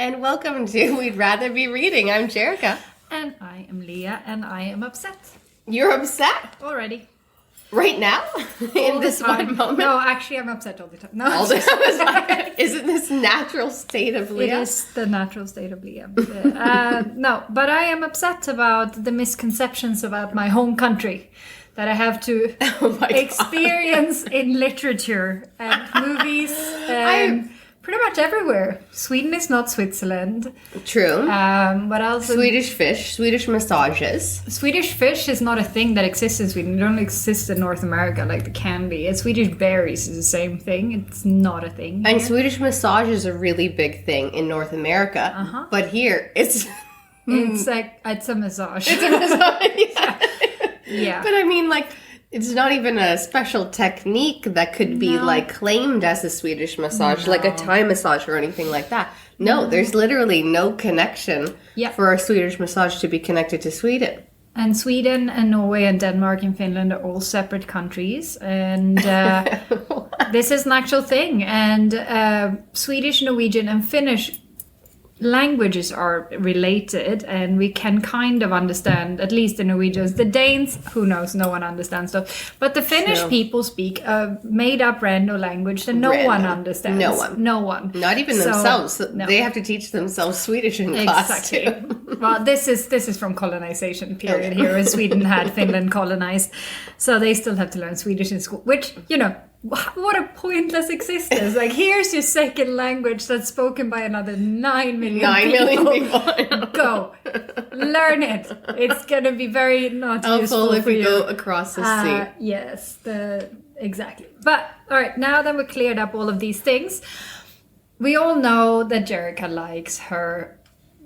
and welcome to We'd Rather Be Reading. I'm Jerrica. And I am Lia, and I am upset. You're upset? Already. Right now? In this one moment? No, actually I'm upset all the time. No, all the time? Is it this natural state of Lia? It is the natural state of Lia. No, but I am upset about the misconceptions about my home country that I have to experience in literature and movies and pretty much everywhere. Sweden is not Switzerland. True. What else? Swedish fish, Swedish massages. Swedish fish is not a thing that exists in Sweden. It only exists in North America, like the candy. And Swedish berries is the same thing. It's not a thing here. And Swedish massage is a really big thing in North America. But here, it's... It's a massage. It's a massage, yeah. But I mean, like... It's not even a special technique that could be claimed as a Swedish massage, like a Thai massage or anything like that. No, there's literally no connection for a Swedish massage to be connected to Sweden. And Sweden and Norway and Denmark and Finland are all separate countries. And this is an actual thing. And Swedish, Norwegian and Finnish languages are related, and we can kind of understand, at least the Norwegians. The Danes, who knows, no one understands stuff. But the Finnish people speak a made-up random language that no one understands. No one. Not even themselves. No. They have to teach themselves Swedish in class too. Well, this is from colonization period here, when Sweden had Finland colonized. So they still have to learn Swedish in school, which, you know, what a pointless existence. Like, here's your second language that's spoken by another 9 million people. Go. Learn it. It's going to be very not useful if for you you. Go across the sea. Yes, exactly. But, all right, now that we cleared up all of these things, we all know that Jerrica likes her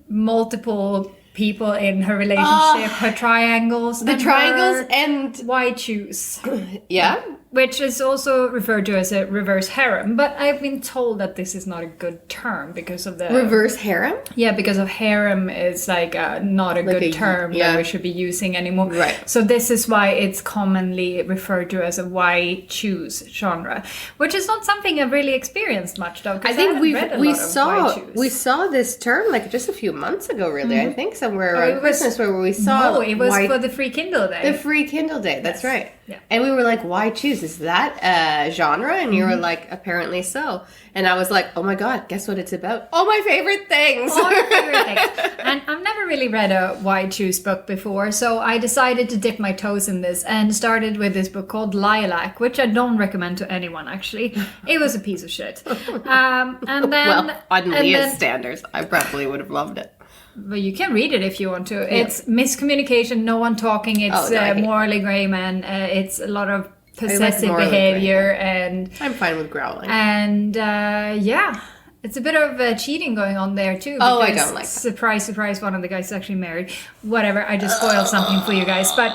multiple people in her relationship, her triangles. The triangles and... why choose? Yeah. Which is also referred to as a reverse harem. But I've been told that this is not a good term because of the... Reverse harem? Yeah, because of harem is like not a good term that we should be using anymore. Right. So this is why it's commonly referred to as a why choose genre. Which is not something I've really experienced much though. I think we saw this term like just a few months ago really. I think somewhere around Christmas where we saw... No, it was for the Free Kindle Day. The Free Kindle Day, that's right. Yeah. And we were like, why choose? Is that a genre? And you were like, apparently so. And I was like, oh my God, guess what it's about? All my favorite things. All my favorite things. And I've never really read a Why Choose book before, so I decided to dip my toes in this and started with this book called Lilac, which I don't recommend to anyone, actually. It was a piece of shit. And then... Well, on Leah's standards, I probably would have loved it. But you can read it if you want to. Yeah. It's miscommunication, no one talking. It's morally grey man. It's a lot of possessive behavior, and I'm fine with growling. And it's a bit of cheating going on there too. Oh, I don't like that. Surprise, surprise! One of the guys is actually married. Whatever. I just spoiled something for you guys, but.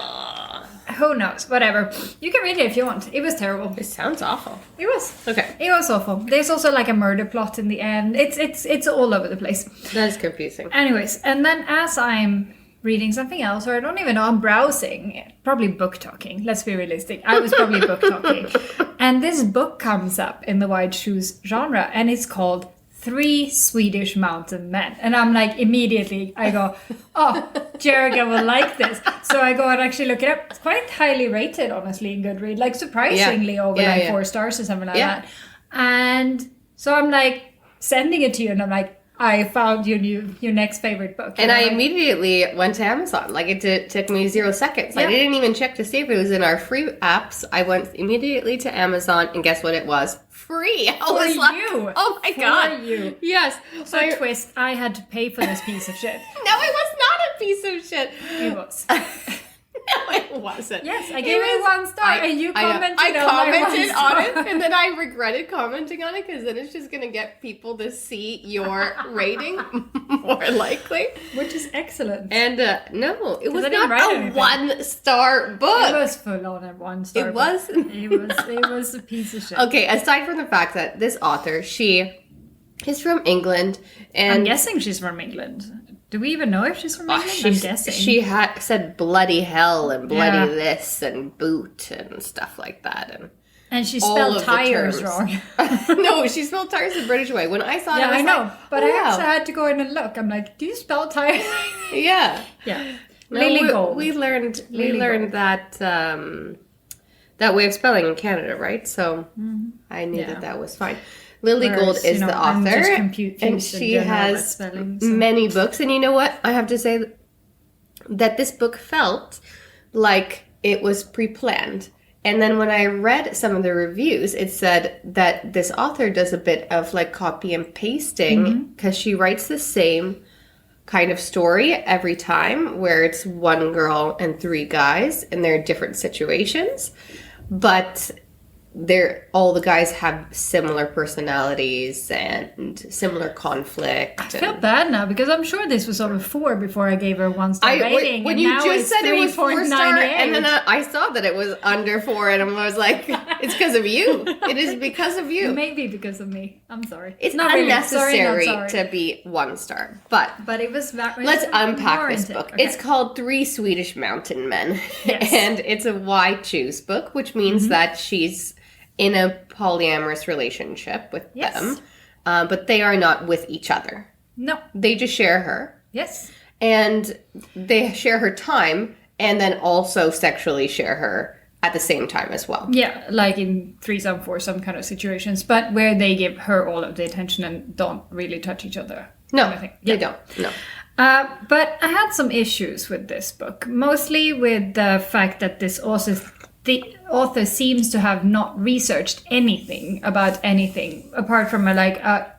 Who knows? Whatever. You can read it if you want. It was terrible. It sounds awful. It was. Okay. It was awful. There's also like a murder plot in the end. It's all over the place. That is confusing. Anyways, and then as I'm reading something else, or I don't even know, I'm browsing, probably book talking. Let's be realistic. I was probably book talking. And this book comes up in the Why Choose genre, and it's called 3 Swedish Mountain Men. And I'm like, immediately, I go, oh, Jerrica will like this. So I go and actually look it up. It's quite highly rated, honestly, in Goodreads. Like, surprisingly over 4 stars or something like that. And so I'm like, sending it to you, and I'm like, I found your next favorite book. And I immediately went to Amazon. Like, it took me 0 seconds. I didn't even check to see if it was in our free apps. I went immediately to Amazon, and guess what it was? Free. I was like, oh my God. For you. Yes. So twist, I had to pay for this piece of shit. No, it was not a piece of shit. It was. No, it wasn't. Yes, I gave it 1 star, and you commented on it, and then I regretted commenting on it, because then it's just going to get people to see your rating more likely. Which is excellent. And no, it was not a 1-star book. It was full on a 1-star book. Wasn't. It was a piece of shit. Okay, aside from the fact that this author, she is from England, and I'm guessing she's from England. Do we even know if she's from England? I'm guessing. She said bloody hell and bloody this and boot and stuff like that. And And she all spelled of the tires terms. wrong. No, she spelled tires the British way. When I saw it, Yeah, I was I know. like, But oh, I wow. actually had to go in and look. I'm like, do you spell tires? Yeah. Yeah. No, Lily Gold. we learned Gold. that that way of spelling in Canada, right? So I knew that was fine. Lily Gold is the I'm author, just confused and in she general has about spelling, so. many books. And you know what? I have to say that this book felt like it was pre-planned. And then when I read some of the reviews, it said that this author does a bit of like copy and pasting because she writes the same kind of story every time, where it's one girl and three guys and they're different situations. But all the guys have similar personalities and similar conflict. I feel bad now because I'm sure this was over 4 before I gave her 1-star rating. When and you now just it's said it was 4-star, 3.98. and then I saw that it was under 4, and I was like, "It's because of you. It is because of you. Maybe because of me. I'm sorry. It's not unnecessary really. Sorry. to be 1 star." But it was very. let's unpack this book. Okay. It's called 3 Swedish Mountain Men, Yes. and it's a why choose book, which means that she's in a polyamorous relationship with them, but they are not with each other. No. They just share her. Yes. And they share her time and then also sexually share her at the same time as well. Yeah, like in threesome, foursome kind of situations, but where they give her all of the attention and don't really touch each other. No, kind of thing. they don't. No. But I had some issues with this book, mostly with the fact that the author seems to have not researched anything about anything apart from a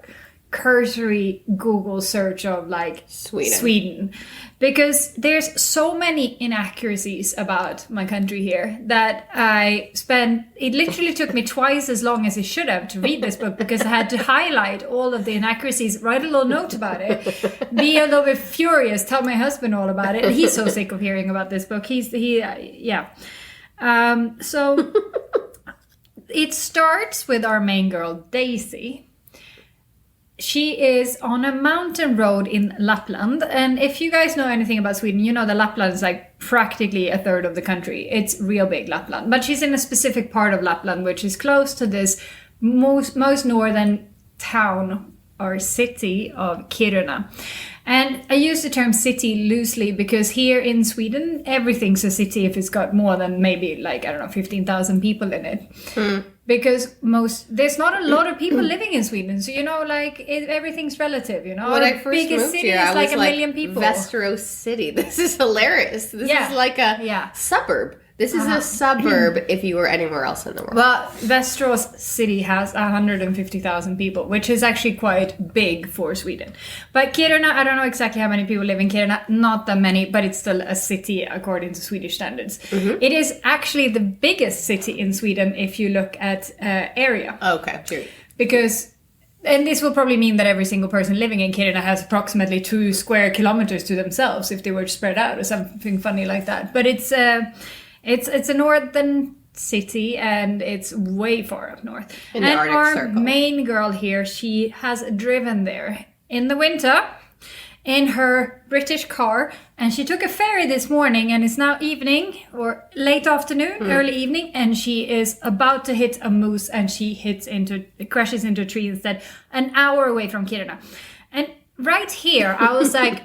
cursory Google search of like Sweden. Because there's so many inaccuracies about my country here that it literally took me twice as long as it should have to read this book, because I had to highlight all of the inaccuracies, write a little note about it, be a little bit furious, tell my husband all about it. He's so sick of hearing about this book. So it starts with our main girl, Daisy. She is on a mountain road in Lapland. And if you guys know anything about Sweden, you know that Lapland is like practically a third of the country. It's real big, Lapland. But she's in a specific part of Lapland, which is close to this most northern town or city of Kiruna. And I use the term city loosely because here in Sweden, everything's a city if it's got more than maybe 15,000 people in it. Because there's not a lot of people living in Sweden. So, everything's relative, When I first biggest moved city here, is I like was a million people. Västerås City. This is hilarious. This is like a suburb. This is a suburb if you were anywhere else in the world. Well, Västerås City has 150,000 people, which is actually quite big for Sweden. But Kiruna, I don't know exactly how many people live in Kiruna. Not that many, but it's still a city according to Swedish standards. It is actually the biggest city in Sweden if you look at area. Okay, true. And this will probably mean that every single person living in Kiruna has approximately 2 square kilometers to themselves if they were spread out or something funny like that. But it's a northern city and it's way far up north. In the Arctic our Circle. main girl here, she has driven there in the winter in her British car, and she took a ferry this morning, and it's now evening or late afternoon, early evening, and she is about to hit a moose, and she crashes into a tree instead, an hour away from Kiruna. And right here, I was like,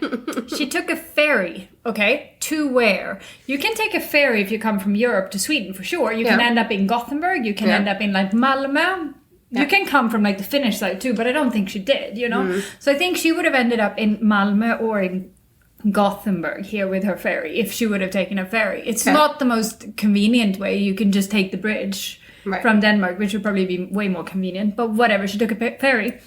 she took a ferry, okay, to where? You can take a ferry if you come from Europe to Sweden, for sure. You can end up in Gothenburg, you can end up in Malmö. You can come from the Finnish side too, but I don't think she did, So I think she would have ended up in Malmö or in Gothenburg here with her ferry if she would have taken a ferry. It's not the most convenient way. You can just take the bridge from Denmark, which would probably be way more convenient. But whatever, she took a ferry.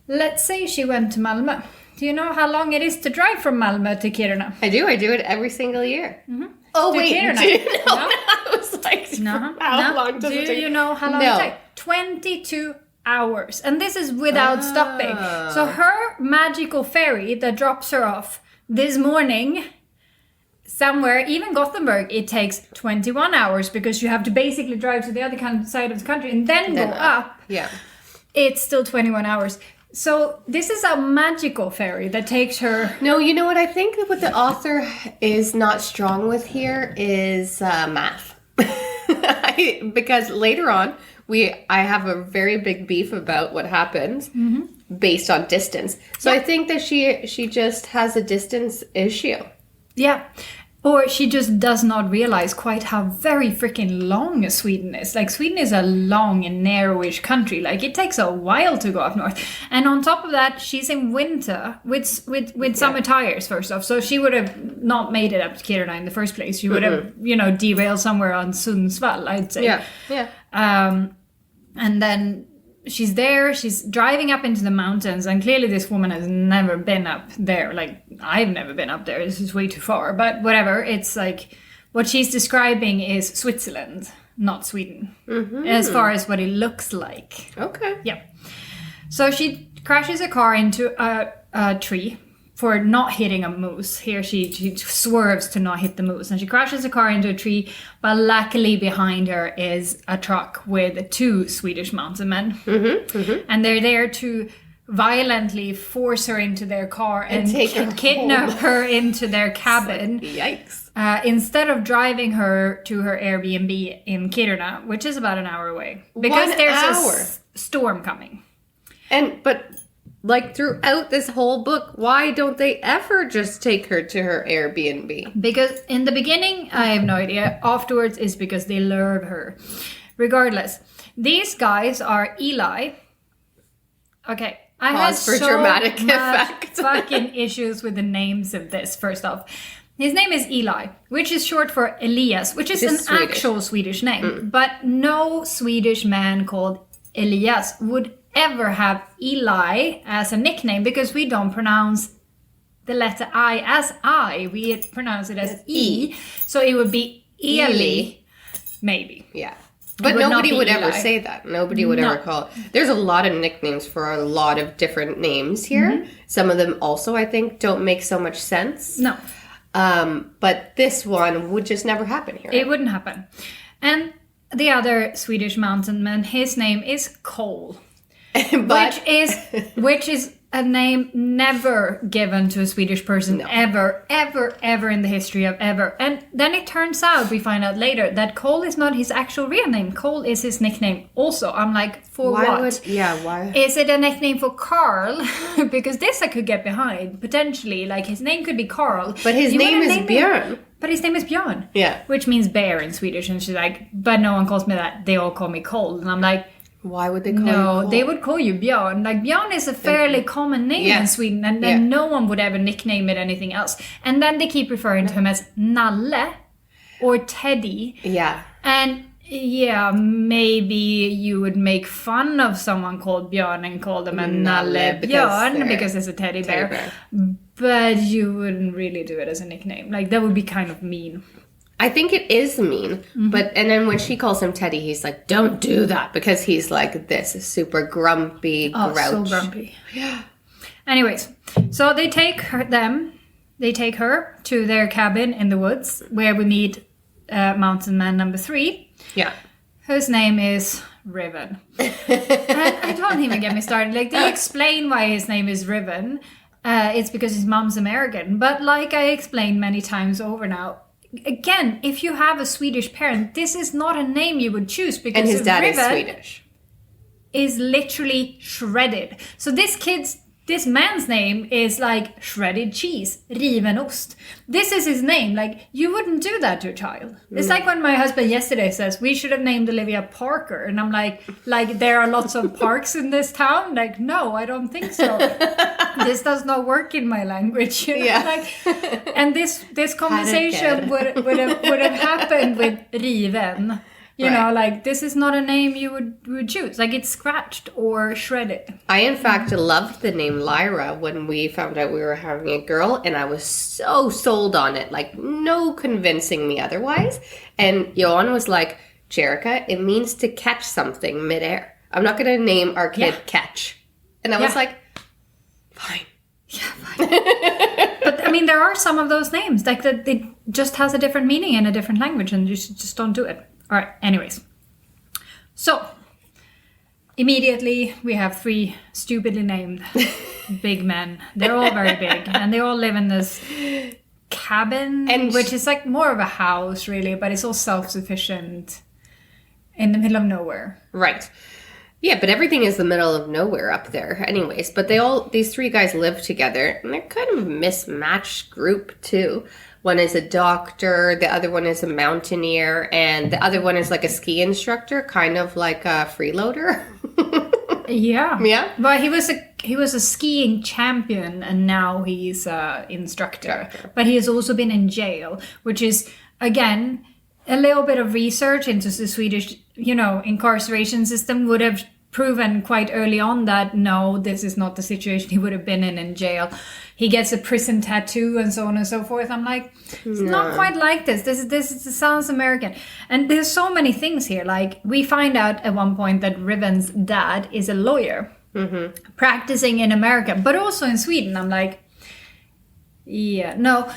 Let's say she went to Malmö. Do you know how long it is to drive from Malmö to Kiruna? I do it every single year. Oh, To wait. Kiruna. Do you know? No? I was like, how long does it take? Do you know how long it takes? 22 hours. And this is without stopping. So her magical ferry that drops her off this morning somewhere, even Gothenburg, it takes 21 hours because you have to basically drive to the other side of the country and then go up. Yeah. It's still 21 hours. So this is a magical ferry that takes her... No, you know what? I think that what the author is not strong with here is math. Because later on, I have a very big beef about what happens based on distance. So I think that she just has a distance issue. Yeah. Or she just does not realize quite how very freaking long Sweden is. Like, Sweden is a long and narrowish country. Like, it takes a while to go up north. And on top of that, she's in winter with summer tires, first off. So she would have not made it up to Kiruna in the first place. She would have, derailed somewhere on Sundsvall, I'd say. Yeah. And then she's there, she's driving up into the mountains, and clearly this woman has never been up there. Like, I've never been up there, this is way too far, but whatever. It's like, what she's describing is Switzerland, not Sweden, as far as what it looks like. Okay. Yeah. So she crashes a car into a tree for not hitting a moose. Here she swerves to not hit the moose, and she crashes a car into a tree, but luckily behind her is a truck with 2 Swedish Mountain Men. And they're there to violently force her into their car and kidnap her into their cabin. Yikes. Instead of driving her to her Airbnb in Kiruna, which is about an hour away. Because there's a storm coming. But like, throughout this whole book, why don't they ever just take her to her Airbnb? Because in the beginning, I have no idea. Afterwards, it's because they lure her. Regardless, these guys are Eli. Okay, I had so dramatic much fucking issues with the names of this, first off. His name is Eli, which is short for Elias, which is an Swedish. Actual Swedish name. But no Swedish man called Elias would ever have Eli as a nickname, because we don't pronounce the letter I as I. We pronounce it as E. So it would be Eli, maybe. Yeah. But nobody would ever say that. Nobody would ever call it. There's a lot of nicknames for a lot of different names here. Some of them also, I think, don't make so much sense. No. But this one would just never happen here. It wouldn't happen. And the other Swedish mountain man, his name is Cole. Which is a name never given to a Swedish person ever in the history of ever. And then it turns out, we find out later, that Cole is not his actual real name. Cole is his nickname also. I'm like, for what? Why? Is it a nickname for Carl? Because this I could get behind, potentially. Like, his name could be Carl. But his name is Björn. But his name is Björn. Yeah. Which means bear in Swedish. And she's like, but no one calls me that. They all call me Cole. And I'm like, why would they call you Cole? They would call you Björn. Like, Björn is a fairly common name in Sweden, and then no one would ever nickname it anything else. And then they keep referring to him as Nalle or Teddy. Yeah. And maybe you would make fun of someone called Björn and call them a Nalle Björn because it's a teddy bear. But you wouldn't really do it as a nickname. Like, that would be kind of mean. I think it is mean, and then when she calls him Teddy, he's like, don't do that, because he's like this, super grumpy, grouch. So grumpy. Yeah. Anyways, so they take her to their cabin in the woods, where we meet mountain man number 3. Yeah. Whose name is Riven. And don't even get me started. Like, they explain why his name is Riven. It's because his mom's American. But like I explained many times over now, again, if you have a Swedish parent, this is not a name you would choose, because and his dad Riven is Swedish. Is literally shredded. So this man's name is like shredded cheese, riven ost. This is his name. Like, you wouldn't do that to a child. It's like when my husband yesterday says, we should have named Olivia Parker. And I'm like there are lots of parks in this town? Like, no, I don't think so. This does not work in my language. You know? Yeah. And this conversation would have happened with riven. You know, like, this is not a name you would choose. Like, it's scratched or shredded. I, in fact, loved the name Lyra when we found out we were having a girl, and I was so sold on it. Like, no convincing me otherwise. And Johan was like, Jerrica, it means to catch something midair. I'm not going to name our kid Catch. And I was like, fine. Yeah, fine. But, I mean, there are some of those names. Like, that it just has a different meaning in a different language, and you just don't do it. All right, anyways. So, immediately we have 3 stupidly named big men. They're all very big, and they all live in this cabin, which is like more of a house, really, but it's all self-sufficient. in the middle of nowhere. Right. Yeah, but everything is the middle of nowhere up there anyways. But these three guys live together, and they're kind of a mismatched group too. One is a doctor, the other one is a mountaineer, and the other one is like a ski instructor, kind of like a freeloader. Yeah. Yeah. But he was a skiing champion, and now he's a instructor. But he has also been in jail, which is, again, a little bit of research into the Swedish, incarceration system would have proven quite early on that no, this is not the situation he would have been in jail. He gets a prison tattoo and so on and so forth. I'm like, it's not quite like this. This sounds American. And there's so many things here. Like, we find out at one point that Riven's dad is a lawyer practicing in America, but also in Sweden. I'm like, yeah, no.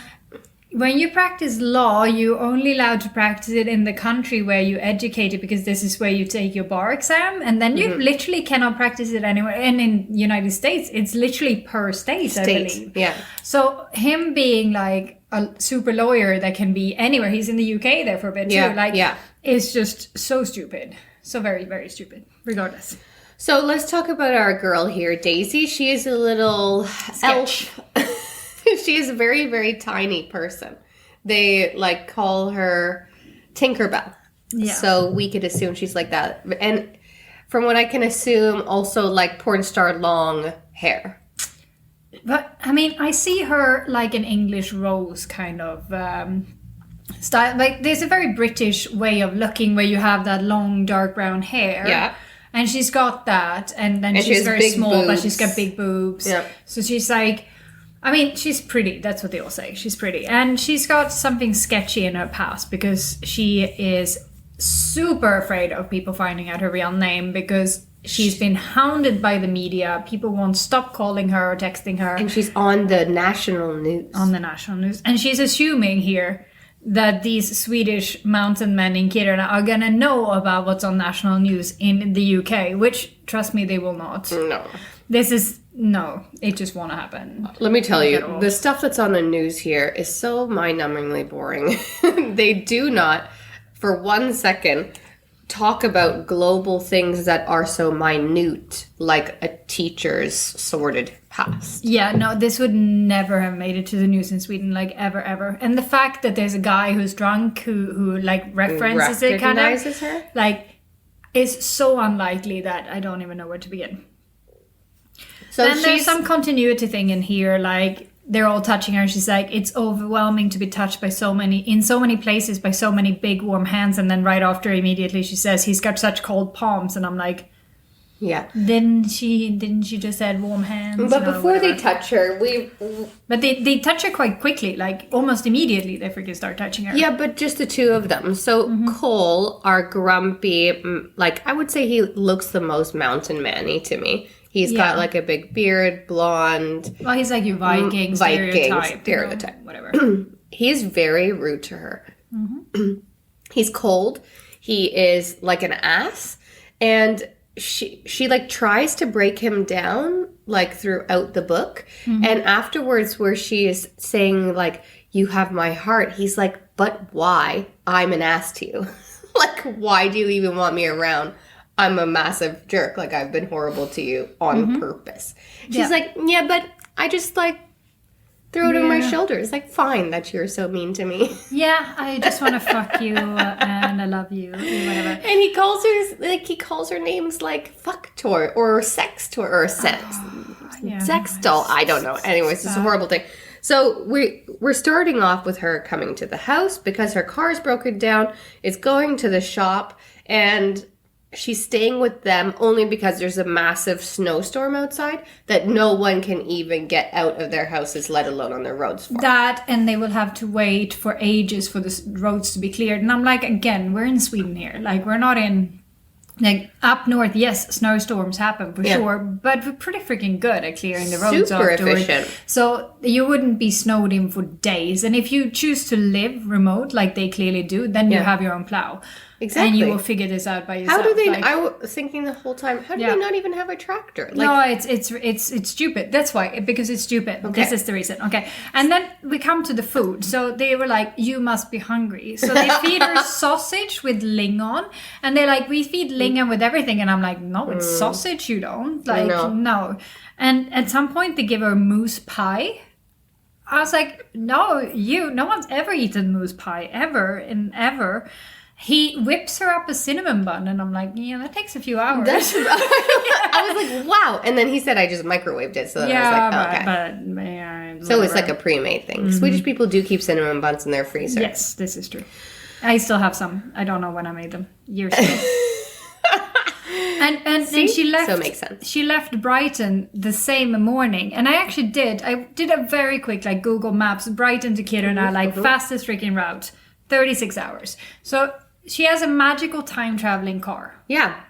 When you practice law, you're only allowed to practice it in the country where you educated, because this is where you take your bar exam, and then you literally cannot practice it anywhere. And in United States, it's literally per state, I believe. Yeah. So him being like a super lawyer that can be anywhere, he's in the UK there for a bit too. It's just so stupid. So very, very stupid, regardless. So let's talk about our girl here, Daisy. She is a little elf. She is a very, very tiny person. They call her Tinkerbell. Yeah. So we could assume she's like that. And from what I can assume, also porn star long hair. But I mean, I see her like an English Rose kind of style. Like, there's a very British way of looking where you have that long dark brown hair. Yeah. And she's got that, and then she's very small, boobs. But she's got big boobs. Yeah. So she's like, I mean, she's pretty. That's what they all say. She's pretty. And she's got something sketchy in her past, because she is super afraid of people finding out her real name, because she's been hounded by the media. People won't stop calling her or texting her. And she's on the national news. And she's assuming here that these Swedish mountain men in Kiruna are going to know about what's on national news in the UK, which, trust me, they will not. No. It just won't happen. Let me tell you, the stuff that's on the news here is so mind-numbingly boring. They do not, for 1 second, talk about global things that are so minute, like a teacher's sordid past. Yeah, no, this would never have made it to the news in Sweden, ever. And the fact that there's a guy who's drunk who references it, kind of, her? Is so unlikely that I don't even know where to begin. So then there's some continuity thing in here, they're all touching her, and she's like, it's overwhelming to be touched in so many places by so many big warm hands, and then right after, immediately she says, he's got such cold palms, and I'm like, yeah. Didn't she just said warm hands? But before they touch her, But they touch her quite quickly, almost immediately they freaking start touching her. Yeah, but just the two of them. So Cole, our grumpy, I would say he looks the most mountain man-y to me. He's got a big beard, blonde. Well, he's like your Viking stereotype. Whatever. He's very rude to her. He's cold. He is like an ass. And she tries to break him down throughout the book. And afterwards, where she is saying you have my heart, he's like, but why? I'm an ass to you. Why do you even want me around? I'm a massive jerk. I've been horrible to you on purpose. She's like, yeah, but I just throw it on my shoulders. Fine that you're so mean to me. Yeah, I just want to fuck you and I love you, whatever. And he calls her names fuck toy or sex toy or sex doll. I don't know. Anyways, it's a horrible thing. So we're starting off with her coming to the house because her car's broken down. It's going to the shop, and she's staying with them only because there's a massive snowstorm outside that no one can even get out of their houses, let alone on their roads. That, and they will have to wait for ages for the roads to be cleared. And I'm like, again, we're in Sweden here. We're not in, up north, yes, snowstorms happen for sure, but we're pretty freaking good at clearing the roads Super efficient. So you wouldn't be snowed in for days. And if you choose to live remote, like they clearly do, then you have your own plow. Exactly. And you will figure this out by yourself. How do they... I was thinking the whole time, how do they not even have a tractor? No, it's stupid. That's why. Because it's stupid. Okay. This is the reason. Okay. And then we come to the food. So they were like, you must be hungry. So they feed her sausage with lingon. And they're like, we feed lingon with everything. And I'm like, no, it's sausage you don't. Like, no. And at some point they give her moose pie. I was like, no one's ever eaten moose pie ever. He whips her up a cinnamon bun, and I'm like, yeah, that takes a few hours. I was like, wow. And then he said I just microwaved it, so then I was like, oh, okay. But yeah, so it's like a pre-made thing. Swedish people do keep cinnamon buns in their freezer. Yes, this is true. I still have some. I don't know when I made them. Years ago. And then she left. So it makes sense. She left Brighton the same morning, and I actually did. I did a very quick Google Maps, Brighton to Kiruna, fastest freaking route, 36 hours. So she has a magical time traveling car. Yeah.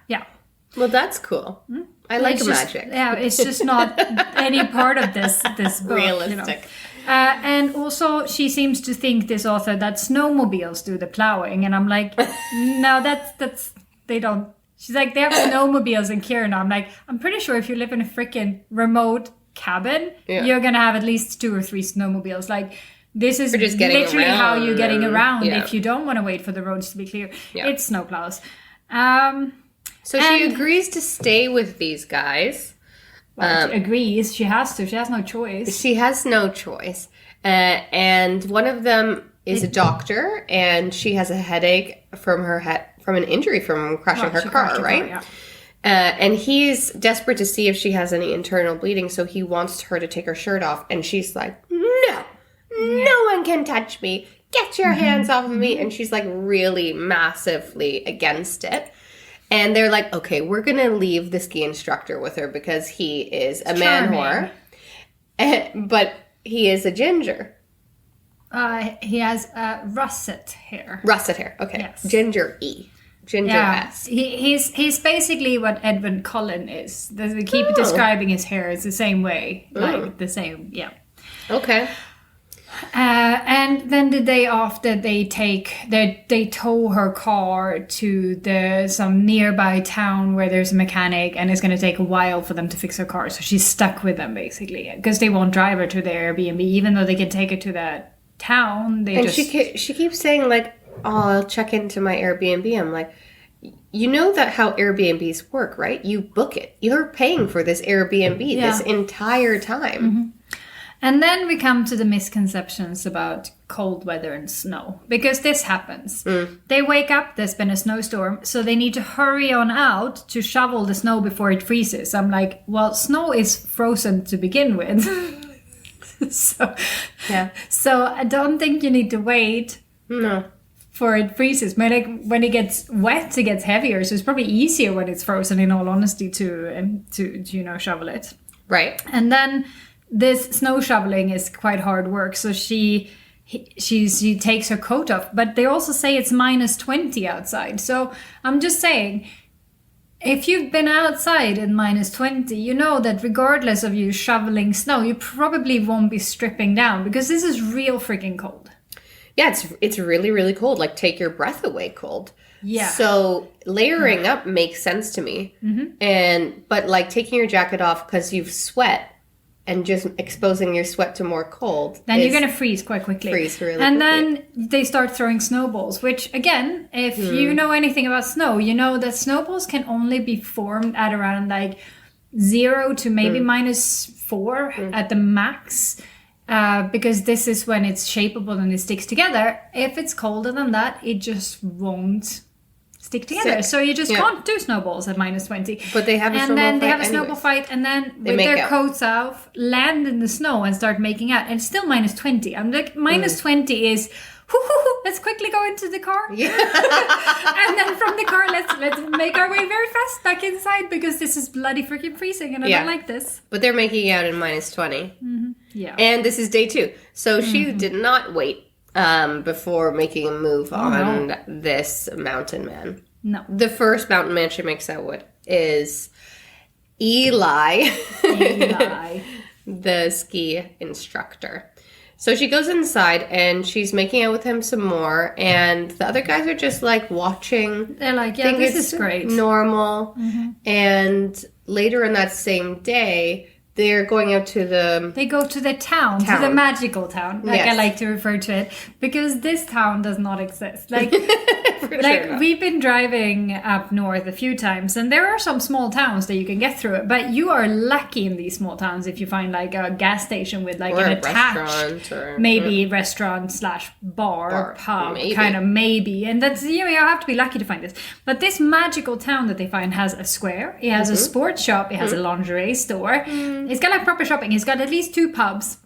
Well, that's cool. I like magic. It's just not any part of this book. Realistic. And also, she seems to think, this author, that snowmobiles do the plowing, and I'm like, no, that's they don't. She's like, they have snowmobiles in Kiruna. I'm like, I'm pretty sure if you live in a freaking remote cabin, you're gonna have at least 2 or 3 snowmobiles. Like, this is literally how you're getting around if you don't want to wait for the roads to be clear. It's snowplows. So she agrees to stay with these guys. Well, she agrees. She has to. She has no choice. She has no choice. And one of them is a doctor, and she has a headache from an injury from crashing her car, right? And he's desperate to see if she has any internal bleeding, so he wants her to take her shirt off, and she's like, no one can touch me. Get your hands off of me. And she's like really massively against it. And they're like, okay, we're going to leave the ski instructor with her because he is a man whore. But he is a ginger. He has russet hair. Russet hair, okay. Yes. Ginger E. Ginger-esque. He's basically what Edmund Cullen is. They keep describing his hair. It's the same way. Like the same, Okay. And then the day after, they tow her car to some nearby town where there's a mechanic, and it's going to take a while for them to fix her car. So she's stuck with them basically because they won't drive her to their Airbnb, even though they can take her to that town. She keeps saying like, "Oh, I'll check into my Airbnb." I'm like, you know that how Airbnbs work, right? You book it. You're paying for this Airbnb this entire time. Mm-hmm. And then we come to the misconceptions about cold weather and snow. Because this happens. They wake up, there's been a snowstorm, so they need to hurry on out to shovel the snow before it freezes. I'm like, well, snow is frozen to begin with. So I don't think you need to wait. No. For it freezes. When it gets wet, it gets heavier. So it's probably easier when it's frozen, in all honesty, to shovel it. Right. And then this snow shoveling is quite hard work. So she takes her coat off. But they also say it's -20 outside. So I'm just saying, if you've been outside in -20, you know that regardless of you shoveling snow, you probably won't be stripping down because this is real freaking cold. Yeah, it's really, really cold. Like, take your breath away cold. Yeah. So layering up makes sense to me. Mm-hmm. But like taking your jacket off because you've sweat and just exposing your sweat to more cold. Then you're going to freeze quite quickly. And then they start throwing snowballs, which again, if you know anything about snow, you know that snowballs can only be formed at around like 0 to maybe -4 at the max. Because this is when it's shapeable and it sticks together. If it's colder than that, it just won't stick together. So you just can't do snowballs at -20. But they have a snowball fight. And then they have a snowball fight, and then with their coats off, land in the snow and start making out. And it's still -20. I'm like, -20 is... let's quickly go into the car. Yeah. And then from the car, let's make our way very fast back inside because this is bloody freaking freezing and I don't like this. But they're making out in -20. Mm-hmm. Yeah. And this is day 2. So she did not wait before making a move on this mountain man. No. The first mountain man she makes out with is Eli. The ski instructor. So she goes inside and she's making out with him some more, and the other guys are just like watching. They're like, yeah, this is great. Normal. Mm-hmm. And later in that same day, they're going out to the... They go to the town, to the magical town, like I like to refer to it, because this town does not exist. Like, we've been driving up north a few times, and there are some small towns that you can get through it, but you are lucky in these small towns if you find like a gas station with like an attached, maybe restaurant / bar, pub, maybe. Kind of maybe. And that's, you have to be lucky to find this. But this magical town that they find has a square, it has a sports shop, it has a lingerie store. It's got like proper shopping. It's got at least 2 pubs.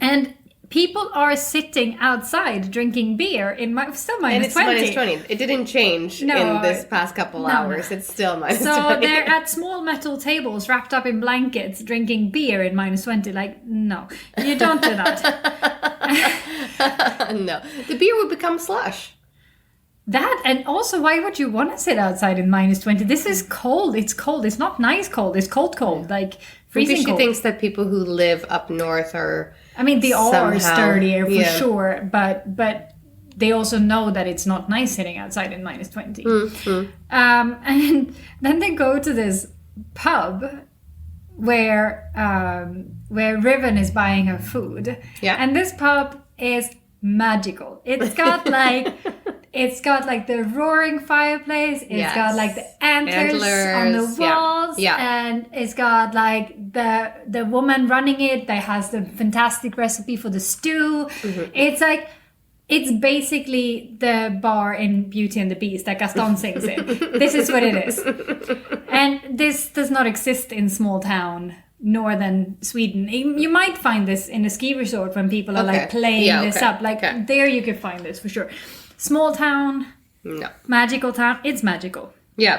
And people are sitting outside drinking beer in still -20. And it's -20. It didn't change in this past couple hours. It's still -20. So they're at small metal tables wrapped up in blankets drinking beer in -20. Like, no, you don't do that. No. The beer would become slush. That, and also, why would you want to sit outside in -20? This is cold. It's cold. It's not nice cold. It's cold. Like, freezing Maybe she cold. thinks that people who live up north are... I mean, they are sturdier for sure, but they also know that it's not nice sitting outside in -20. Mm-hmm. And then they go to this pub where Riven is buying her food. Yeah. And this pub is magical. It's got like... It's got like the roaring fireplace. It's got like the antlers on the walls. Yeah. And it's got like the woman running it that has the fantastic recipe for the stew. Mm-hmm. It's like, it's basically the bar in Beauty and the Beast that Gaston sings in. This is what it is. And this does not exist in small town northern Sweden. You might find this in a ski resort when people are like playing this up. Like there you could find this for sure. Small town, no. Magical town, it's magical. Yeah.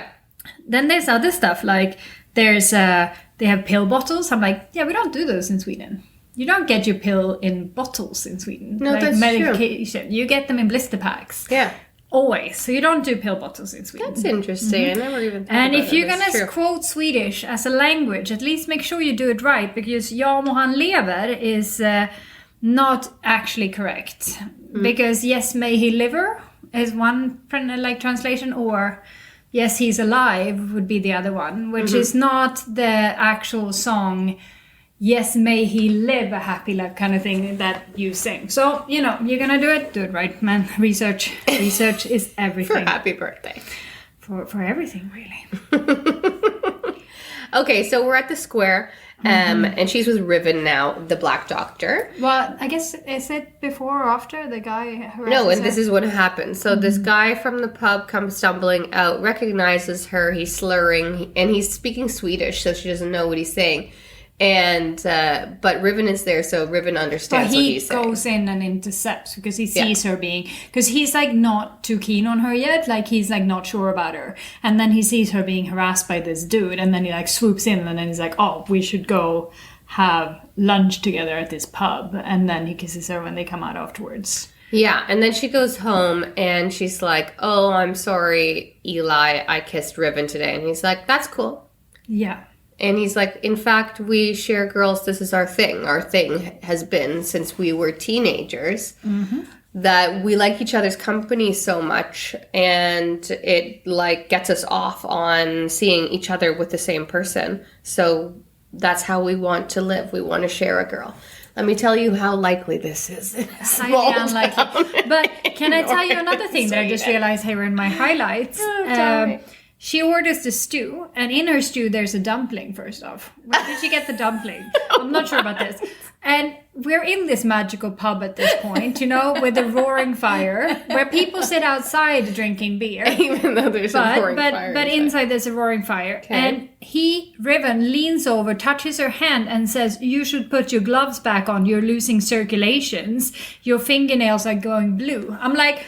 Then there's other stuff, like there's, they have pill bottles. I'm like, yeah, we don't do those in Sweden. You don't get your pill in bottles in Sweden. No, like that's medication. True. You get them in blister packs. Yeah. Always. So you don't do pill bottles in Sweden. That's interesting. Mm-hmm. I never even thought And about if you're going to quote Swedish as a language, at least make sure you do it right, because Ja må han lever is... not actually correct, because yes may he liver is one like translation, or yes he's alive would be the other one, which is not the actual song yes may he live a happy life kind of thing that you sing. So you're gonna do it right, man. Research is everything. For happy birthday, for everything really. Okay, so we're at the square. And she's with Riven now, the Black Doctor. Well, I guess, is it before or after the guy harasses No, and her? this is what happens. So this guy from the pub comes stumbling out, recognizes her, he's slurring, and he's speaking Swedish, so she doesn't know what he's saying. And, but Riven is there, so Riven understands what he's saying. He goes in and intercepts, because he sees her being... Because he's, like, not too keen on her yet. Like, he's, like, not sure about her. And then he sees her being harassed by this dude, and then he, like, swoops in, and then he's like, oh, we should go have lunch together at this pub. And then he kisses her when they come out afterwards. Yeah, and then she goes home, and she's like, oh, I'm sorry, Eli, I kissed Riven today. And he's like, that's cool. Yeah. And he's like, in fact, we share girls. This is our thing. Our thing has been since we were teenagers that we like each other's company so much. And it like gets us off on seeing each other with the same person. So that's how we want to live. We want to share a girl. Let me tell you how likely this is. Highly unlikely. But can I tell you another thing that I just realized here in my highlights? She orders the stew, and in her stew there's a dumpling, first off. Where did she get the dumpling? I'm not sure about this. And we're in this magical pub at this point, with a roaring fire, where people sit outside drinking beer. Even though there's a roaring fire. But inside there's a roaring fire. Okay. And Riven, leans over, touches her hand, and says, you should put your gloves back on. You're losing circulations. Your fingernails are going blue. I'm like,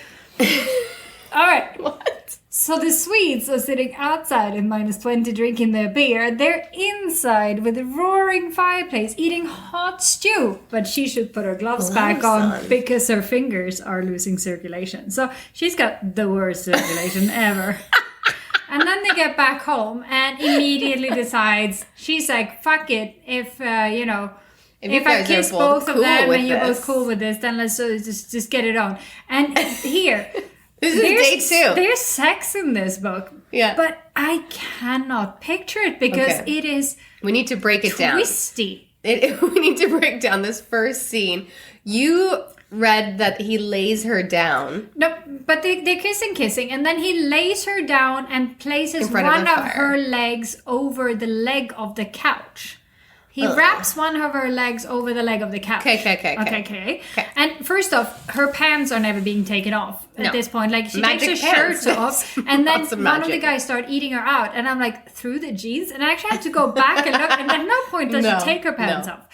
all right. What? So the Swedes are sitting outside in -20 drinking their beer. They're inside with a roaring fireplace eating hot stew. But she should put her gloves back on because her fingers are losing circulation. So she's got the worst circulation ever. And then they get back home and immediately decides, she's like, fuck it. If, if I kiss both of them and you're both cool with this, then let's just get it on. And here, this is day 2. There's sex in this book. Yeah. But I cannot picture it because it is we need to break it down. Twisty. We need to break down this first scene. You read that he lays her down. No, but they're kissing, and then he lays her down and places one of her legs over the leg of the couch. He wraps one of her legs over the leg of the couch. Okay. And first off, her pants are never being taken off at this point. Like, she takes her shirt off, and then one of the guys start eating her out. And I'm like, through the jeans? And I actually had to go back and look, and at no point does she take her pants off.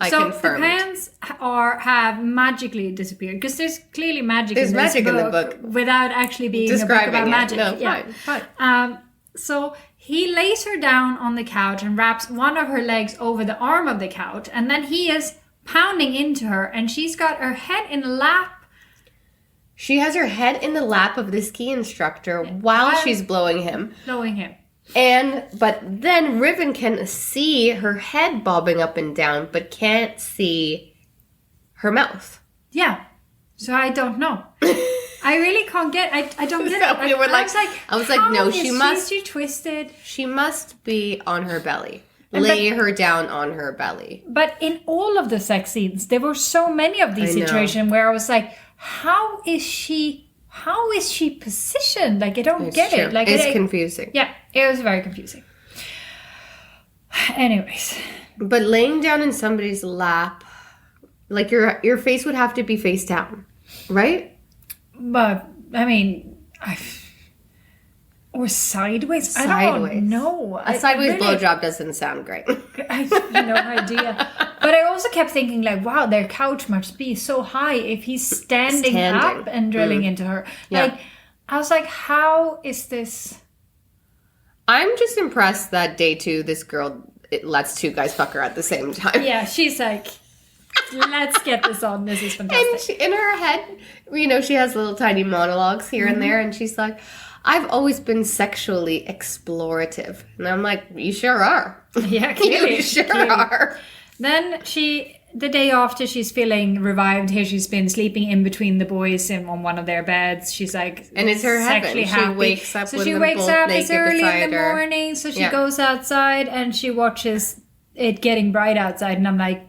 So the pants have magically disappeared, because there's clearly magic in the book without actually being describing a book about magic. No, fine. So he lays her down on the couch and wraps one of her legs over the arm of the couch, and then he is pounding into her, and she's got her head in the lap. She has her head in the lap of the ski instructor while she's blowing him. But then Riven can see her head bobbing up and down, but can't see her mouth. Yeah. So I don't know. I really can't get. I don't get it. I was like, no, she must. She twisted. She must be on her belly. Lay her down on her belly. But in all of the sex scenes, there were so many of these situations where I was like, how is she positioned? Like, I don't get it. Like, it's confusing. Yeah, it was very confusing. Anyways. But laying down in somebody's lap, like, your face would have to be face down, right? But, I mean, or sideways? I don't know. A sideways blowjob doesn't sound great. I have no idea. But I also kept thinking, like, wow, their couch must be so high if he's standing up and drilling into her. Yeah. Like, I was like, how is this? I'm just impressed that day 2, this girl lets 2 guys fuck her at the same time. Yeah, she's like, let's get this on. This is fantastic. And in her head, she has little tiny monologues here and there, and she's like, I've always been sexually explorative. And I'm like, you sure are. Yeah, clearly. You sure are. Then the day after, she's feeling revived. Here she's been sleeping in between the boys on one of their beds. She's like, and it's her heaven. Happy. She wakes up it's early in the morning. So she goes outside and she watches it getting bright outside. And I'm like,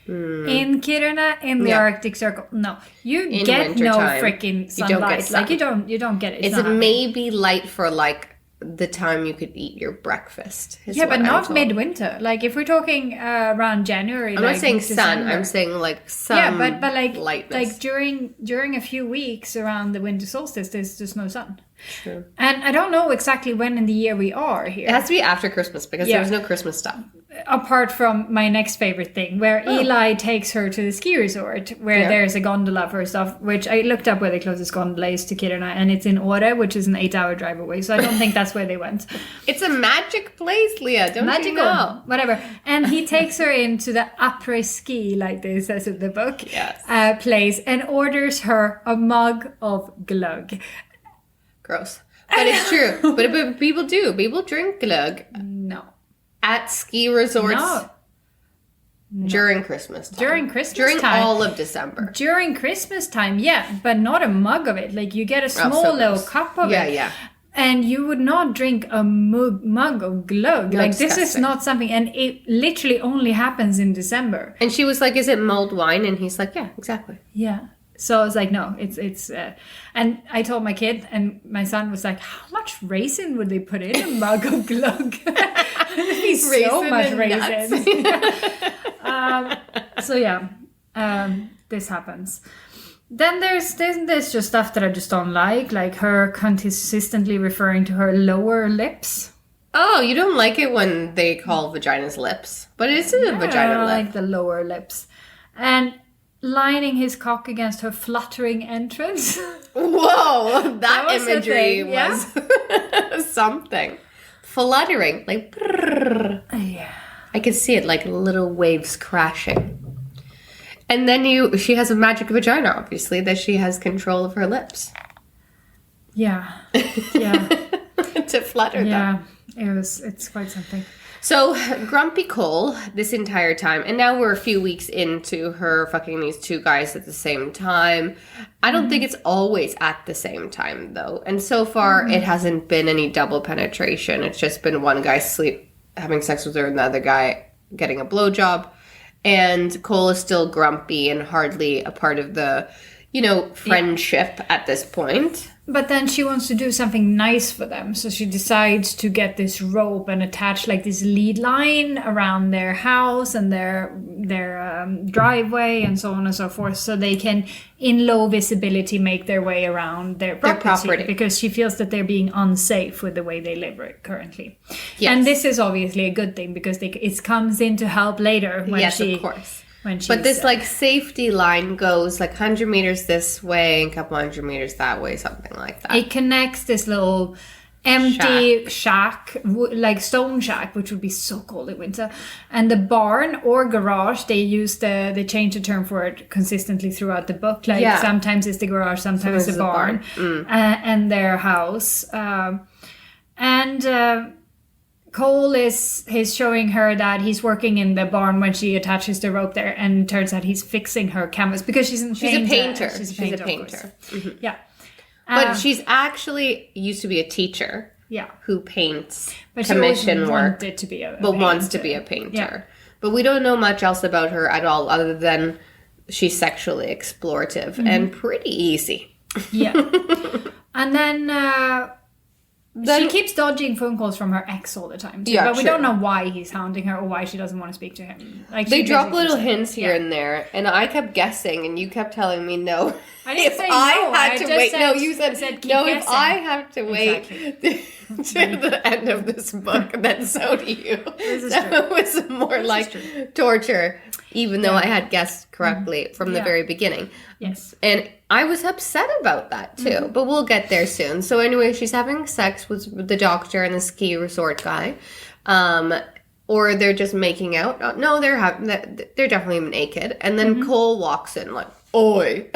in Kiruna, in the Arctic Circle, no, you get no freaking sunlight. Like, you don't get it. It's maybe light for like the time you could eat your breakfast. Yeah, but not midwinter. Like, if we're talking around January. I'm not saying sun. I'm saying like sun. Yeah, but like lightness. Like during a few weeks around the winter solstice, there's just no sun. True. And I don't know exactly when in the year we are here. It has to be after Christmas, because there was no Christmas stuff. Apart from my next favorite thing, where Eli takes her to the ski resort, where there's a gondola for stuff, which I looked up where the closest gondola is to Kiruna, and it's in Åre, which is an 8-hour drive away. So I don't think that's where they went. It's a magic place, Leah. Don't you know? Whatever. And he takes her into the après-ski, like they says in the book, yes. Place, and orders her a mug of glug. Gross. But it's true. But people do. People drink glug. No. At ski resorts. No. During Christmas time. During all of December. During Christmas time, yeah. But not a mug of it. Like, you get a small little cup of it. Yeah. And you would not drink a mug of glug. No, like, disgusting. This is not something... And it literally only happens in December. And she was like, is it mulled wine? And he's like, yeah, exactly. Yeah. So I was like, no, it's and I told my kid, and my son was like, how much raisin would they put in a mug of glug? There'd be so much raisin. This happens. Then there's just stuff that I just don't like her consistently referring to her lower lips. Oh, you don't like it when they call vaginas lips, but it isn't a vagina lip. I like the lower lips. And lining his cock against her fluttering entrance. Whoa, that was imagery was something. Fluttering, like brrr. Yeah. I could see it like little waves crashing. And then she has a magic vagina, obviously, that she has control of her lips. Yeah. Yeah. To flutter them. Yeah. It's quite something. So, grumpy Cole, this entire time, and now we're a few weeks into her fucking these two guys at the same time. I don't think it's always at the same time, though. And so far, it hasn't been any double penetration. It's just been one guy having sex with her and the other guy getting a blowjob. And Cole is still grumpy and hardly a part of the, friendship at this point. But then she wants to do something nice for them. So she decides to get this rope and attach like this lead line around their house and their driveway and so on and so forth. So they can, in low visibility, make their way around their property. Because she feels that they're being unsafe with the way they live currently. Yes. And this is obviously a good thing because it comes in to help later when of course. But this safety line goes 100 meters this way and a couple 100 meters that way, something like that. It connects this little empty shack, like stone shack, which would be so cold in winter, and the barn or garage. They change the term for it consistently throughout the book. Sometimes it's the garage, sometimes the barn. And their house. Cole he's showing her that he's working in the barn when she attaches the rope there, and it turns out he's fixing her canvas because she's a painter. She's a painter. Mm-hmm. Yeah. But she's actually used to be a teacher. Yeah. Who paints but commission work. Wanted to be a but painter. Wants to be a painter. Yeah. But we don't know much else about her at all other than she's sexually explorative and pretty easy. Yeah. And then she keeps dodging phone calls from her ex all the time, too. But we don't know why he's hounding her or why she doesn't want to speak to him. They drop little hints here and there, and I kept guessing, and you kept telling me no. I didn't say no. You said no. If I have to wait to the end of this book, then so do you. That was more torture, even though I had guessed correctly from the very beginning. Yes. And I was upset about that too, but we'll get there soon. So anyway, she's having sex with the doctor and the ski resort guy. Or they're just making out. No, they're definitely naked. And then Cole walks in like, oi.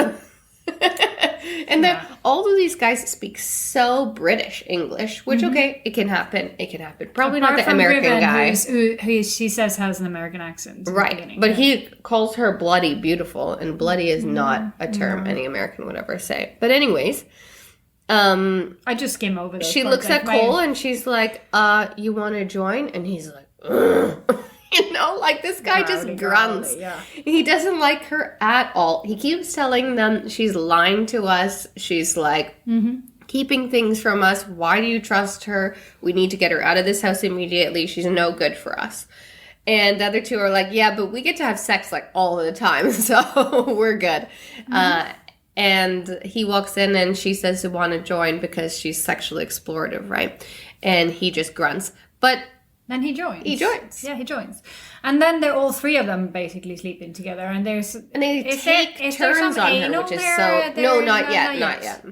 And then all of these guys speak so British English, which, okay, it can happen. It can happen. Probably apart not the American Riven, guy. Who she says has an American accent. Right. But he calls her bloody beautiful, and bloody is not a term any American would ever say. But anyways, I just skim over those. She looks at Cole and she's like, you want to join? And he's like, ugh. This guy just grunts. Yeah. He doesn't like her at all. He keeps telling them she's lying to us. She's like keeping things from us. Why do you trust her? We need to get her out of this house immediately. She's no good for us. And the other two are like, yeah, but we get to have sex all the time, so we're good. And he walks in and she says to want to join because she's sexually explorative, right? And he just grunts. But then he joins. Yeah, he joins. And then they're all three of them basically sleeping together. And they take turns on her, which is so... No, not yet.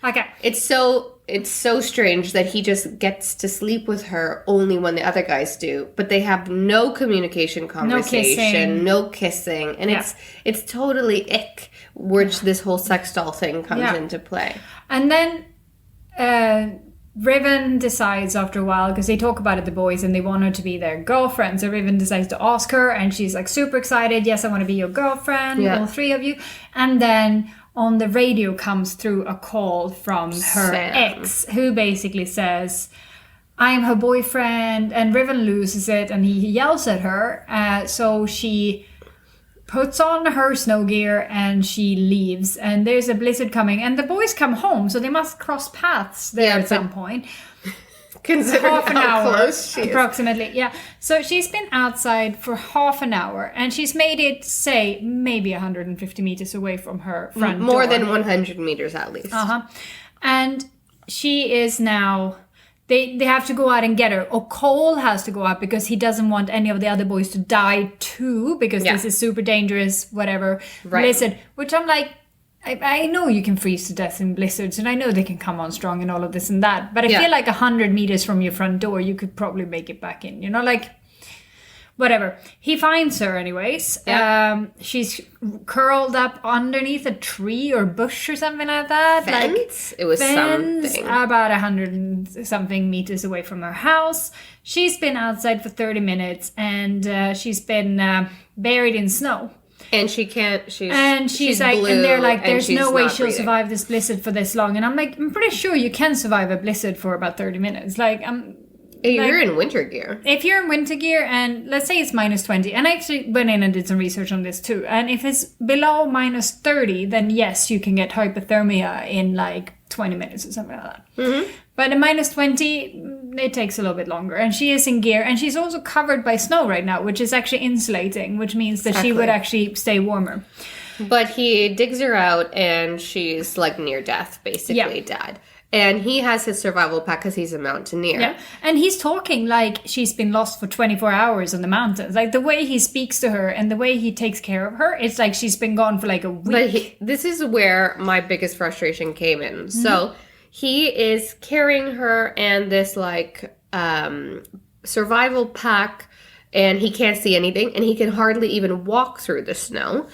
Okay. It's so strange that he just gets to sleep with her only when the other guys do. But they have no communication, conversation, no kissing. And it's totally ick, which this whole sex doll thing comes into play. And then... Riven decides after a while, because they talk about it, the boys, and they want her to be their girlfriend. So Riven decides to ask her, and she's super excited. Yes, I want to be your girlfriend, all three of you. And then on the radio comes through a call from her ex, who basically says, I'm her boyfriend, and Riven loses it, and he yells at her. So she puts on her snow gear and she leaves, and there's a blizzard coming, and the boys come home, so they must cross paths there at some point. Considering half an how hour close she is. Approximately. So she's been outside for half an hour, and she's made it, say, maybe 150 meters away from her front door. More than 100 meters at least. And she is now... They have to go out and get her. Or Cole has to go out because he doesn't want any of the other boys to die too, because this is super dangerous, whatever, blizzard. Which I'm like, I know you can freeze to death in blizzards, and I know they can come on strong and all of this and that, but I feel like 100 meters from your front door, you could probably make it back in. Whatever. He finds her anyways. Yeah. She's curled up underneath a tree or bush or something like that. Fence? Like, it was fence, something. about 100 and something meters away from her house. She's been outside for 30 minutes and she's been buried in snow. And she can't, she's like, blue, and they're like, there's she's no way not she'll breathing. survive this blizzard for this long. And I'm like, I'm pretty sure you can survive a blizzard for about 30 minutes. Like, You're in winter gear. if you're in winter gear and let's say it's minus 20, and I actually went in and did some research on this too. And if it's below minus 30, then yes, you can get hypothermia in like 20 minutes or something like that. Mm-hmm. But at minus 20, it takes a little bit longer. And she is in gear. And she's also covered by snow right now, which is actually insulating, which means that she would actually stay warmer. But he digs her out and she's like near death, basically dead. And he has his survival pack because he's a mountaineer. Yeah. And he's talking like she's been lost for 24 hours on the mountains. Like the way he speaks to her and the way he takes care of her, it's like she's been gone for like a week. But this is where my biggest frustration came in. Mm-hmm. So he is carrying her and this like survival pack, and he can't see anything, and he can hardly even walk through the snow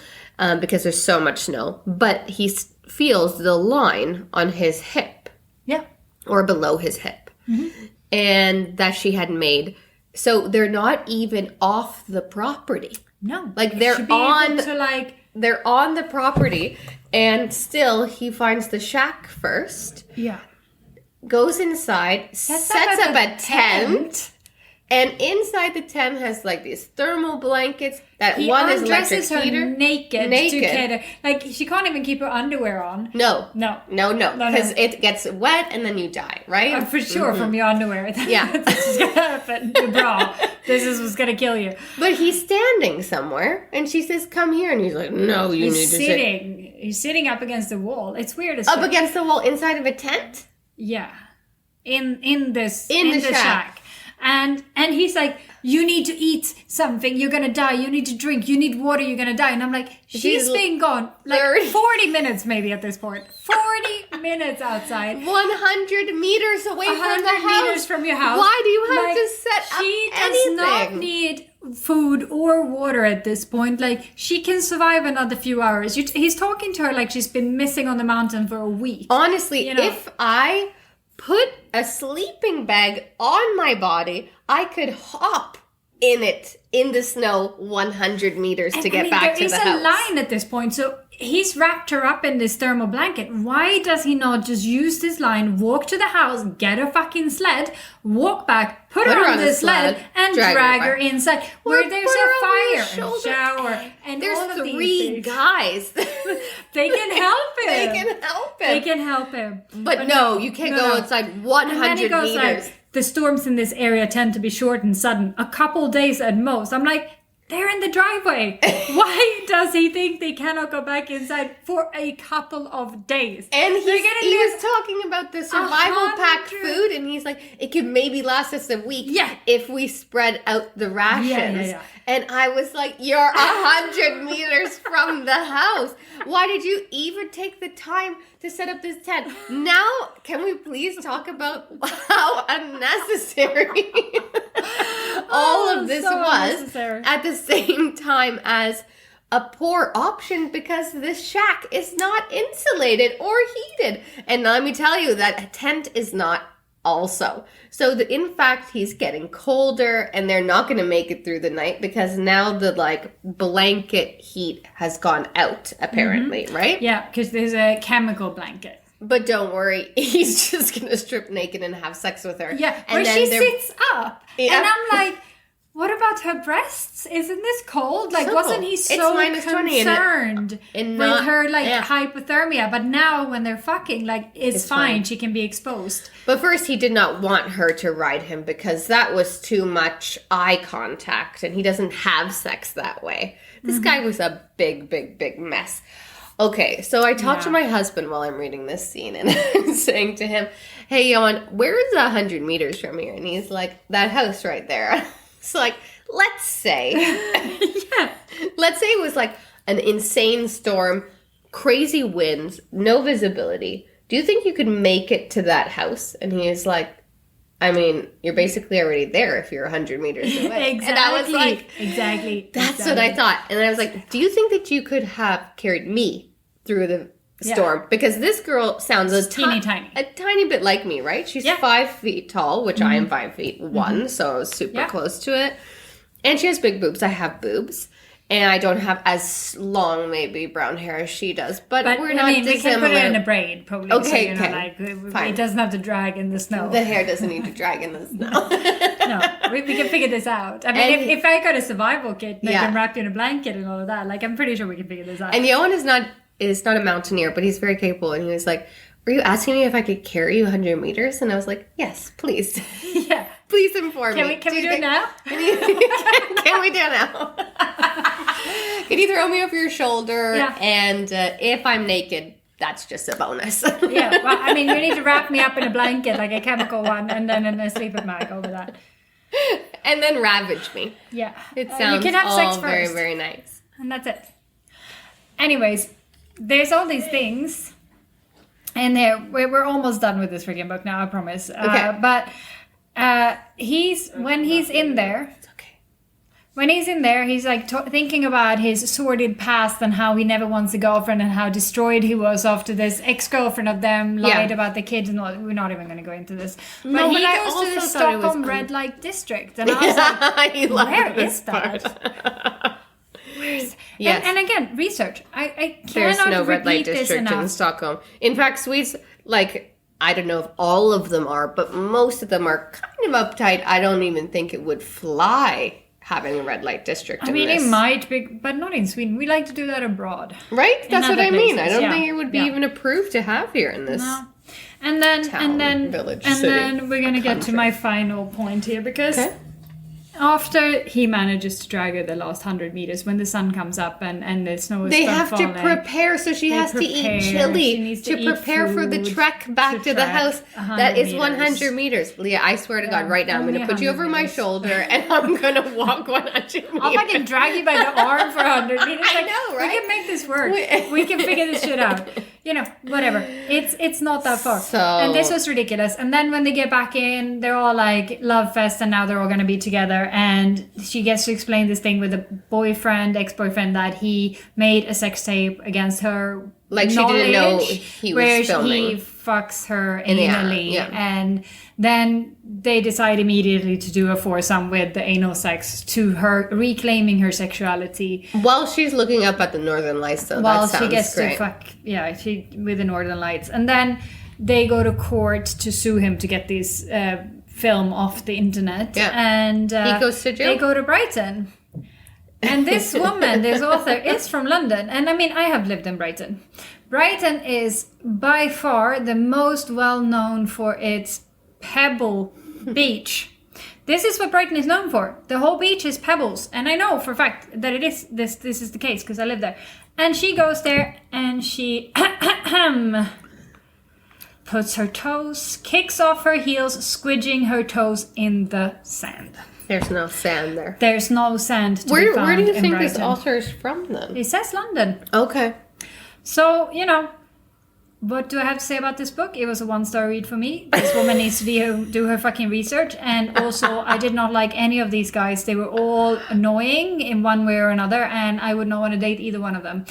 because there's so much snow. But he feels the line on his hip. Yeah. Or below his hip. Mm-hmm. And that she had made. So they're not even off the property. No. Like they're on to like they're on the property, and still he finds the shack first. Yeah. Goes inside, sets up a tent. And inside the tent has like these thermal blankets. That he one is electric her heater. naked. To get her, like she can't even keep her underwear on. No. No. Because it gets wet and then you die, right? For sure, from your underwear. Yeah. This is gonna happen. Your bra. This is what's gonna kill you. But he's standing somewhere, and she says, "Come here," and he's like, "No, you need to sit." He's sitting up against the wall. It's weird as up against the wall inside of a tent. Yeah, in the shack. And he's like, you need to eat something, you're gonna die, you need to drink, you need water, you're gonna die. And I'm like, she's been gone like 40 minutes maybe at this point. 40 minutes outside. 100 meters away from the house. 100 meters from your house. Why do you have to set up She anything? does not need food or water at this point. Like, she can survive another few hours. He's talking to her like she's been missing on the mountain for a week. Honestly, if I put a sleeping bag on my body, I could hop in it in the snow 100 meters to get back to the house. There is a line at this point, so he's wrapped her up in this thermal blanket. Why does he not just use this line, walk to the house, get a fucking sled, walk back, put her on the sled, and drag her inside, where there's a fire and shower and there's all of these three things. guys. They can help him. They can help him. But no, you can't go outside 100 meters. Like, the storms in this area tend to be short and sudden, a couple days at most. I'm like, they're in the driveway. Why does he think they cannot go back inside for a couple of days? And he was talking about the survival pack food, and he's like, it could maybe last us a week if we spread out the rations. Yeah. And I was like, you're 100 meters from the house. Why did you even take the time to set up this tent? Now, can we please talk about how unnecessary all of this was at the same time as a poor option, because this shack is not insulated or heated. And let me tell you that a tent is not also. So in fact, he's getting colder, and they're not going to make it through the night because now the like blanket heat has gone out, apparently, right? Yeah, because there's a chemical blanket. But don't worry, he's just going to strip naked and have sex with her. Yeah, and where she sits up. Yeah. And I'm like, what about her breasts? Isn't this cold? Like, wasn't he so concerned with her, like, hypothermia? But now when they're fucking, like, it's fine. She can be exposed. But first, he did not want her to ride him because that was too much eye contact, and he doesn't have sex that way. This guy was a big, big, big mess. Okay, so I talked to my husband while I'm reading this scene, and I'm saying to him, hey, Johan, where is 100 meters from here? And he's like, that house right there. It's like, let's say it was like an insane storm, crazy winds, no visibility. Do you think you could make it to that house? And he is like, I mean, you're basically already there if you're 100 meters away. Exactly. And I was like, exactly. That's what I thought. And I was like, do you think that you could have carried me through the storm? Because this girl sounds a tiny bit like me, right? She's 5 feet tall, which I am 5 feet 1, so I was super close to it. And she has big boobs. I have boobs. And I don't have as long, maybe, brown hair as she does. But we're not dissimilar. We can put it in a braid, probably. Okay, so, like, it doesn't have to drag in the snow. The hair doesn't need to drag in the snow. No, we can figure this out. I mean, if I got a survival kit, they can wrap you in a blanket and all of that. Like, I'm pretty sure we can figure this out. And Johan is not a mountaineer, but he's very capable. And he was like, were you asking me if I could carry you 100 meters? And I was like, yes, please. Yeah. Please inform me. Can we do it now? Can we do it now? Can you throw me over your shoulder? Yeah. And if I'm naked, that's just a bonus. Yeah. Well, I mean, you need to wrap me up in a blanket, like a chemical one, and then in a sleeping bag over that. And then ravage me. Yeah. It sounds you can have sex first. very, very nice. And that's it. Anyways, there's all these things. And we're almost done with this freaking book now, I promise. Okay. But when he's in there, he's like thinking about his sordid past and how he never wants a girlfriend and how destroyed he was after this ex-girlfriend of them lied about the kids and all. We're not even going to go into this. But he goes to the Stockholm red light district, and I was like, where is that? Yes. And again, research. I cannot There's no red light repeat this district enough. in Stockholm. In fact, Swedes, like, I don't know if all of them are, but most of them are kind of uptight. I don't even think it would fly having a red light district in this. It might be, but not in Sweden. We like to do that abroad. Right? That's what I mean. Places, I don't think it would be even approved to have here in this And then village, and city, then we're gonna get to my final point here, because after he manages to drag her the last 100 meters, when the sun comes up and the snow is they done have falling, to prepare, so she has to eat chili to prepare for the trek back to the house. That is 100 meters. Leah, I swear to God, right now, I'm going to put you over my shoulder and I'm going to walk 100 meters. I'll fucking drag you by the arm for 100 meters. I know, right? We can make this work. We can figure this shit out. You know, whatever. It's not that far. And this was ridiculous. And then when they get back in, they're all like love fest, and now they're all going to be together. And she gets to explain this thing with a ex-boyfriend, that he made a sex tape against her. Like she didn't know he was filming. Where he fucks her anally. And then they decide immediately to do a foursome with the anal sex, to her reclaiming her sexuality. While she's looking up at the Northern Lights, though. While that sounds she gets great. to fuck, with the Northern Lights. And then they go to court to sue him to get this film off the internet. Yeah. And he goes to jail. They go to Brighton. And this woman, this author, is from London. And I mean, I have lived in Brighton. Brighton is by far the most well known for its pebble beach. This is what Brighton is known for. The whole beach is pebbles. And I know for a fact that it is this is the case because I live there. And she goes there and she puts her toes, kicks off her heels, squidging her toes in the sand. There's no sand there. There's no sand to be found in Brighton. Where do you think this author is from, then? It says London. Okay. So, you know, what do I have to say about this book? It was a 1-star read for me. This woman needs to do her fucking research. And also, I did not like any of these guys. They were all annoying in one way or another, and I would not want to date either one of them.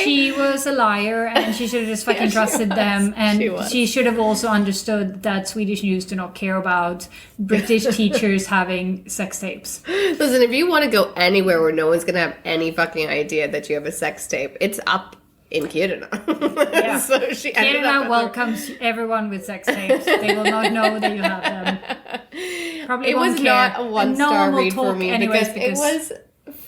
She was a liar, and she should have just fucking trusted them. And she should have also understood that Swedish news do not care about British teachers having sex tapes. Listen, if you want to go anywhere where no one's going to have any fucking idea that you have a sex tape, it's up in Kiruna. Yeah. So she ended Kiruna up welcomes everyone with sex tapes. They will not know that you have them. Probably it was not a 1-star read for me because it was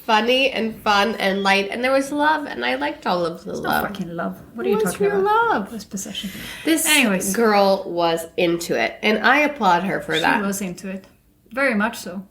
funny and fun and light, and there was love, and I liked all of the love. Not fucking love. What are you talking about? Love. This possession. This girl was into it, and I applaud her for that. She was into it. Very much so.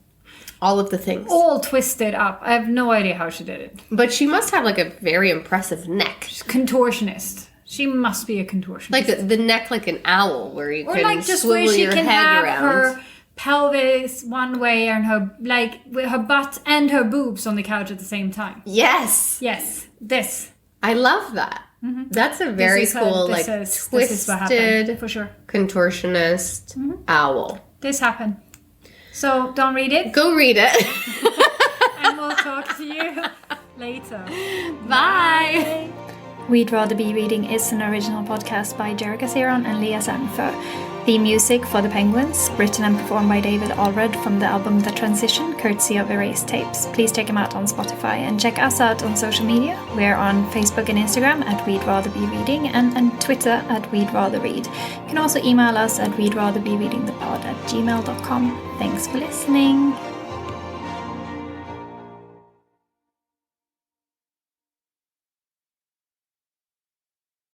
All of the things. All twisted up. I have no idea how she did it. But she must have like a very impressive neck. She's a contortionist. She must be a contortionist. Like the neck like an owl where you can like just swivel where she your can head have around. Her pelvis one way and her, like, with her butt and her boobs on the couch at the same time. Yes. Yes. This. I love that. That's a very cool, twisted, for sure, contortionist owl. This happened. So don't read it. Go read it. And we'll talk to you later. Bye. We'd Rather Be Reading is an original podcast by Jerrica and Lia and The music for The Penguins, written and performed by David Allred from the album The Transition, courtesy of Erased Tapes. Please check him out on Spotify and check us out on social media. We're on Facebook and Instagram at We'd Rather Be Reading and on Twitter at We'd Rather Read. You can also email us at we'drathebereadingthepod@gmail.com. Thanks for listening.